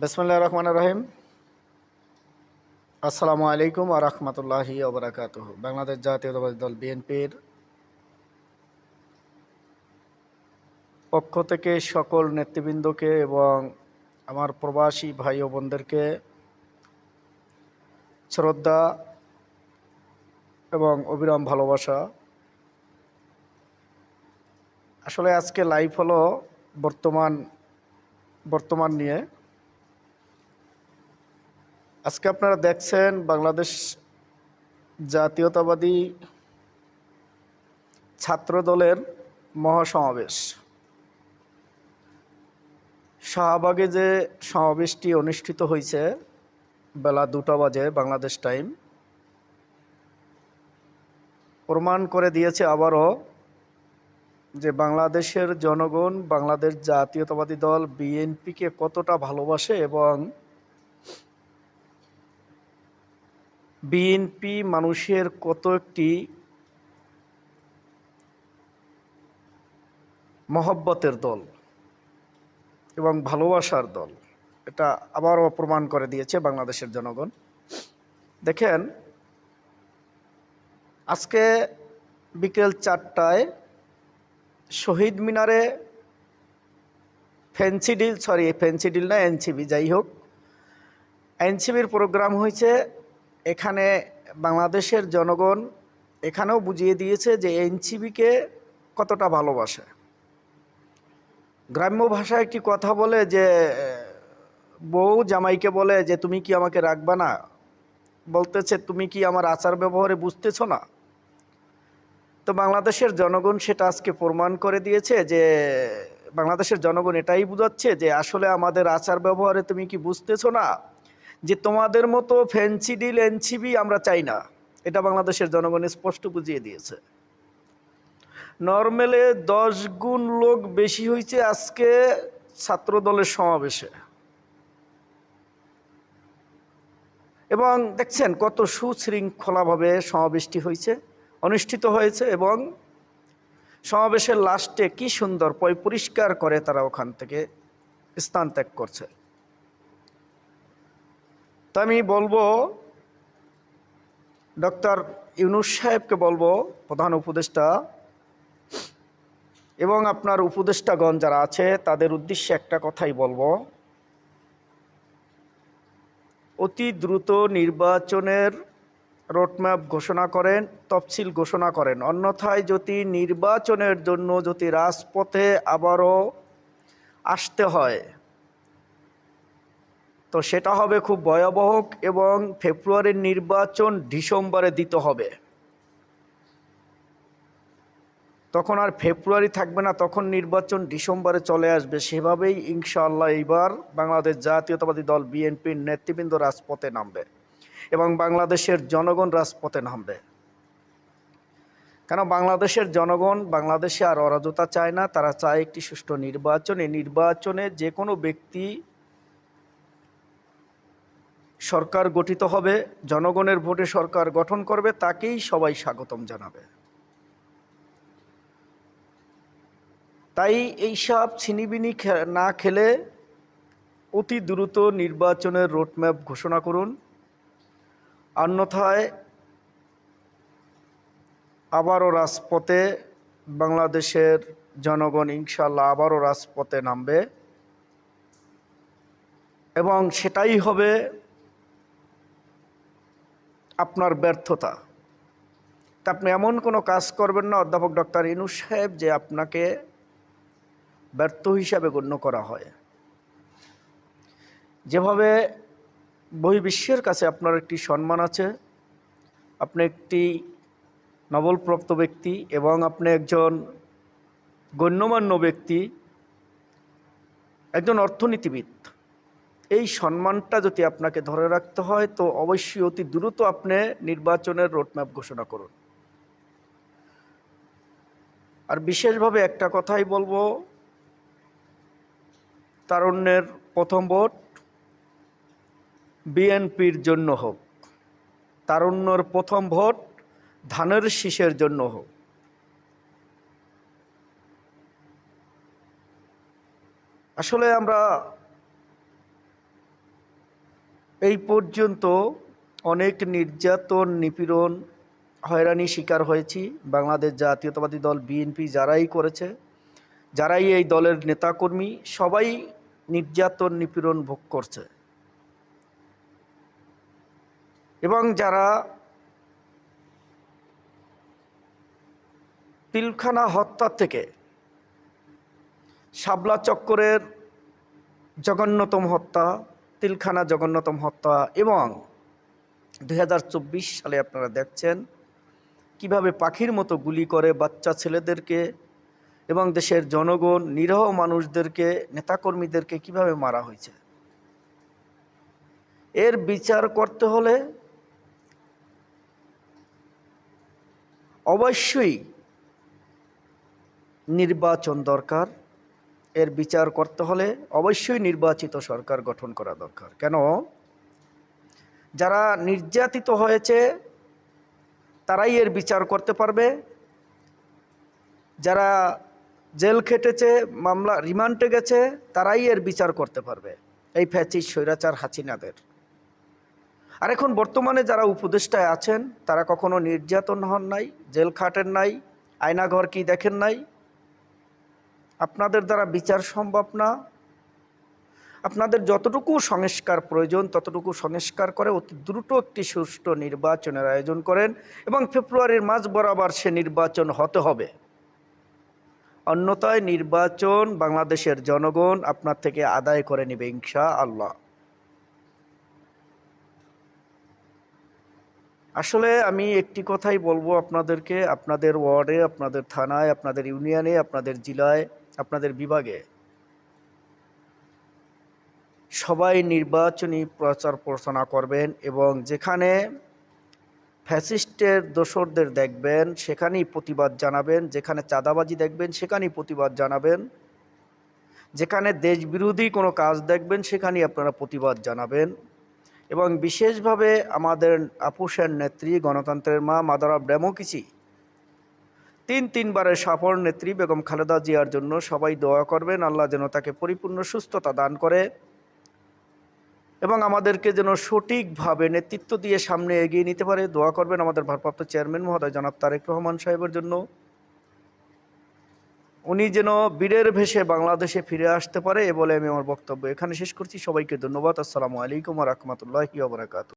বিসমিল্লাহির রহমানির রহিম। আসসালামু আলাইকুম ওয়া রাহমাতুল্লাহি ওয়া বারাকাতুহু। বাংলাদেশ জাতীয়তাবাদী দল বিএনপির পক্ষ থেকে সকল নেতৃবৃন্দকে এবং আমার প্রবাসী ভাই ও বোনদেরকে শ্রদ্ধা এবং অবিরাম ভালোবাসা। আসলে আজকে লাইভ হলো বর্তমান বর্তমান নিয়ে। আজকে আপনারা দেখছেন বাংলাদেশ জাতীয়তাবাদী ছাত্র দলের মহাসমাবেশ। শাহবাগে যে সমাবেশটি অনুষ্ঠিত হয়েছে বেলা 2টা বাজে বাংলাদেশ টাইম, প্রমাণ করে দিয়েছে আবারও যে বাংলাদেশের জনগণ বাংলাদেশ জাতীয়তাবাদী দল বিএনপিকে কতটা ভালোবাসে এবং বিএনপি মানুষের কত একটি মহব্বতের দল এবং ভালোবাসার দল। এটা আবারও প্রমাণ করে দিয়েছে বাংলাদেশের জনগণ। দেখেন, আজকে বিকেল 4টায় শহীদ মিনারে ফেন্সিডিল না এনসিবি, যাই হোক, এনসিবির প্রোগ্রাম হয়েছে। এখানে বাংলাদেশের জনগণ এখানেও বুঝিয়ে দিয়েছে যে এনসিবিকে কতটা ভালোবাসে। গ্রাম্য ভাষায় একটি কথা বলে যে বউ জামাইকে বলে যে তুমি কি আমাকে রাখবা না, বলতেছে তুমি কি আমার আচার ব্যবহারে বুঝতেছো না। তো বাংলাদেশের জনগণ সেটা আজকে প্রমাণ করে দিয়েছে যে বাংলাদেশের জনগণ এটাই বুঝাচ্ছে যে আসলে আমাদের আচার ব্যবহারে তুমি কি বুঝতেছো না, যে তোমাদের মতো ফেন্সিডিল এনসিবি আমরা চাই না। এটা বাংলাদেশের জনগণ স্পষ্ট বুঝিয়ে দিয়েছে। নর্মালে 10 গুণ লোক বেশি হয়েছে আজকে ছাত্র দলের সমাবেশে, এবং দেখছেন কত সুশৃঙ্খলাভাবে সমাবেশটি অনুষ্ঠিত হয়েছে এবং সমাবেশের লাস্টে কি সুন্দর পরিষ্কার করে তারা ওখান থেকে স্থান ত্যাগ করছে। তো আমি বলবো ডক্টর ইউনূস সাহেবকে, বলবো প্রধান উপদেষ্টা এবং আপনার উপদেষ্টাগণ যারা আছে তাদের উদ্দেশ্যে একটা কথাই বলবো, অতি দ্রুত নির্বাচনের রোডম্যাপ ঘোষণা করেন, তফসিল ঘোষণা করেন। অন্যথায় যদি নির্বাচনের জন্য যদি রাজপথে আবারও আসতে হয় তো সেটা হবে খুব ভয়াবহ, এবং ফেব্রুয়ারির নির্বাচন ডিসেম্বরে দিতে হবে। তখন আর ফেব্রুয়ারি থাকবে না, তখন নির্বাচন ডিসেম্বরে চলে আসবে। সেভাবেই ইনশাআল্লাহ এইবার বাংলাদেশ জাতীয়তাবাদী দল বিএনপির নেতৃবৃন্দ রাজপথে নামবে এবং বাংলাদেশের জনগণ রাজপথে নামবে। কেন বাংলাদেশের জনগণ বাংলাদেশে আর অরাজকতা চায় না, তারা চায় একটি সুষ্ঠু নির্বাচন। এই নির্বাচনে যে কোনো ব্যক্তি সরকার গঠিত হবে, জনগণের ভোটে সরকার গঠন করবে, তাকেই সবাই স্বাগতম জানাবে। তাই এইসব ছিনিবিনি না খেলে অতি দ্রুত নির্বাচনের রোডম্যাপ ঘোষণা করুন। অন্যথায় আবারও রাজপথে বাংলাদেশের জনগণ ইনশাআল্লাহ আবারও রাজপথে নামবে এবং সেটাই হবে আপনার ব্যর্থতা। তা আপনি এমন কোনো কাজ করবেন না অধ্যাপক ডক্টর ইউনূস সাহেব যে আপনাকে ব্যর্থ হিসাবে গণ্য করা হয়। যেভাবে বহির্বিশ্বের কাছে আপনার একটি সম্মান আছে, আপনি একটি নোবেলপ্রাপ্ত ব্যক্তি এবং আপনি একজন গণ্যমান্য ব্যক্তি, একজন অর্থনীতিবিদ। এই সম্মানটা যদি আপনাকে ধরে রাখতে হয় তো অবশ্যই অতি দ্রুত আপনি নির্বাচনের রোডম্যাপ ঘোষণা করুন। আর বিশেষভাবে একটা কথাই বলবো, তারুণ্যের প্রথম ভোট বিএনপির জন্য হোক, তারুণ্যের প্রথম ভোট ধানের শীষের জন্য হোক। আসলে আমরা এই পর্যন্ত অনেক নির্যাতন, নিপীড়ন, হয়রানি শিকার হয়েছি। বাংলাদেশ জাতীয়তাবাদী দল বিএনপি যারাই করেছে, যারাই এই দলের নেতাকর্মী, সবাই নির্যাতন, নিপীড়ন ভোগ করছে। এবং যারা পিলখানা হত্যা থেকে শাপলা চক্করের জঘন্যতম হত্যা, তিলখানা জঘন্যতম হত্যা, এবং 2024 সালে আপনারা দেখছেন কিভাবে পাখির মতো গুলি করে বাচ্চা ছেলেদেরকে এবং দেশের জনগণ, নিরীহ মানুষদেরকে, নেতাকর্মীদেরকে কিভাবে মারা হয়েছে। এর বিচার করতে হলে অবশ্যই নির্বাচন দরকার। এর বিচার করতে হলে অবশ্যই নির্বাচিত সরকার গঠন করা দরকার। কেন? যারা নির্যাতিত হয়েছে তারাই এর বিচার করতে পারবে, যারা জেল খেটেছে, মামলা রিমান্ডে গেছে, তারাই এর বিচার করতে পারবে, এই ফ্যাসিস্ট স্বৈরাচার হাসিনাদের। আর এখন বর্তমানে যারা উপদেষ্টায় আছেন তারা কখনো নির্যাতন হন নাই, জেল খাটেন নাই, আয়নাঘর কি দেখেন নাই। আপনাদের দ্বারা বিচার সম্ভব না। আপনাদের যতটুকু সংস্কার প্রয়োজন ততটুকু সংস্কার করে অতি দ্রুত একটি সুষ্ঠু নির্বাচনের আয়োজন করেন এবং ফেব্রুয়ারির মাঝ বরাবর সে নির্বাচন হতে হবে। অন্যথায় নির্বাচন বাংলাদেশের জনগণ আপনার থেকে আদায় করে নেবে ইনশাআল্লাহ। আসলে আমি একটি কথাই বলবো আপনাদেরকে, আপনাদের ওয়ার্ডে, আপনাদের থানায়, আপনাদের ইউনিয়নে, আপনাদের জেলায়, আপনাদের বিভাগে সবাই নির্বাচনী প্রচার প্রচারণা করবেন এবং যেখানে ফ্যাসিস্টের দোসরদের দেখবেন সেখানেই প্রতিবাদ জানাবেন, যেখানে চাঁদাবাজি দেখবেন সেখানেই প্রতিবাদ জানাবেন, যেখানে দেশবিরোধী কোনো কাজ দেখবেন সেখানেই আপনারা প্রতিবাদ জানাবেন। এবং বিশেষভাবে আমাদের আপুসের নেত্রী, গণতন্ত্রের মা, মাদার অফ ডেমোক্রেসি, তিনবারের সফল নেত্রী বেগম খালেদা জিয়ার জন্য সবাই দোয়া করবেন। আল্লাহ যেন তাকে পরিপূর্ণ সুস্থতা দান করে এবং আমাদেরকে যেন সঠিকভাবে নেতৃত্ব দিয়ে সামনে এগিয়ে নিতে পারে। দোয়া করবেন আমাদের ভারপ্রাপ্ত চেয়ারম্যান মহোদয় জনাব তারেক রহমান সাহেবের জন্য। উনি যেন বীরের ভেসে বাংলাদেশে ফিরে আসতে পারে, এ বলে আমি আমার বক্তব্য এখানে শেষ করছি। সবাইকে ধন্যবাদ। আসসালামু আলাইকুম ওয়া রাহমাতুল্লাহি ওয়া বারাকাতুহু।